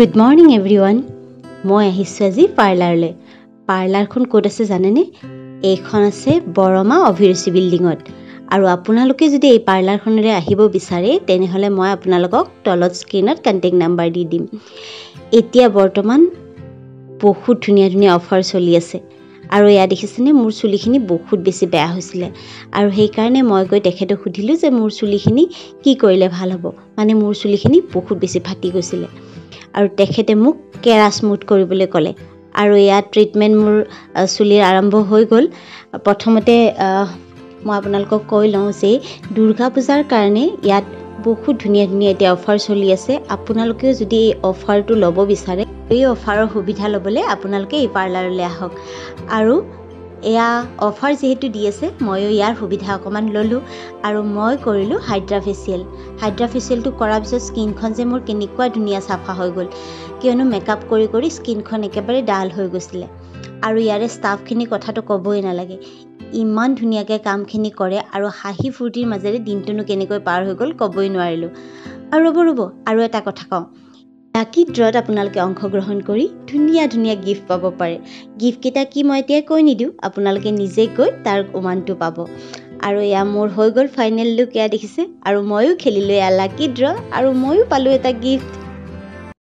Good morning everyone. মই আহিছোঁ আজি পাৰ্লাৰলৈ। পাৰ্লাৰখন ক'ত আছে জানেনে? এইখন আছে বৰমা অভিৰুচি বিল্ডিঙত। আৰু আপোনালোকে যদি এই পাৰ্লাৰখনলৈ আহিব বিচাৰে তেনেহ'লে মই আপোনালোকক তলত স্ক্ৰীনত কন্টেক্ট নাম্বাৰ দি দিম। এতিয়া বৰ্তমান বহুত ধুনীয়া অফাৰ চলি আছে। আৰু এয়া দেখিছেনে মোৰ চুলিখিনি বহুত বেছি বেয়া হৈছিলে আৰু সেইকাৰণে মই গৈ তেখেতক সুধিলোঁ যে মোৰ চুলিখিনি কি কৰিলে ভাল হ'ব। মানে মোৰ চুলিখিনি বহুত বেছি ফাটি গৈছিলে আৰু তেখেতে মোক কেৰা স্মুথ কৰিবলৈ ক'লে আৰু ইয়াত ট্ৰিটমেণ্ট মোৰ চুলিৰ আৰম্ভ হৈ গ'ল। প্ৰথমতে মই আপোনালোকক কৈ লওঁ যে দুৰ্গা পূজাৰ কাৰণে ইয়াত বহুত ধুনীয়া এতিয়া অফাৰ চলি আছে। আপোনালোকেও যদি এই অফাৰটো ল'ব বিচাৰে এই অফাৰৰ সুবিধা ল'বলৈ আপোনালোকে এই পাৰ্লাৰলৈ আহক। আৰু এয়া অফাৰ যিহেতু দি আছে ময়ো ইয়াৰ সুবিধা অকণমান ল'লোঁ আৰু মই কৰিলোঁ হাইড্ৰা ফেচিয়েলটো কৰাৰ পিছত স্কিনখন যে মোৰ কেনেকুৱা ধুনীয়া চাফা হৈ গ'ল, কিয়নো মেকআপ কৰি স্কিনখন একেবাৰে ডাল হৈ গৈছিলে। আৰু ইয়াৰে ষ্টাফখিনি কথাটো ক'বই নালাগে, ইমান ধুনীয়াকৈ কামখিনি কৰে আৰু হাঁহি ফূৰ্তিৰ মাজেৰে দিনটোনো কেনেকৈ পাৰ হৈ গ'ল ক'বই নোৱাৰিলোঁ। আৰু ৰ'ব আৰু এটা কথা কওঁ, লাকি ড্ৰত আপোনালোকে অংশগ্ৰহণ কৰি ধুনীয়া গিফ্ট পাব পাৰে। গিফ্টকেইটা কি মই এতিয়া কৈ নিদিওঁ, আপোনালোকে নিজে গৈ তাৰ উমানটো পাব। আৰু এয়া মোৰ হৈ গ'ল ফাইনেল লুক, এয়া দেখিছে। আৰু ময়ো খেলিলোঁ এয়া লাকি ড্ৰ আৰু ময়ো পালোঁ এটা গিফ্ট।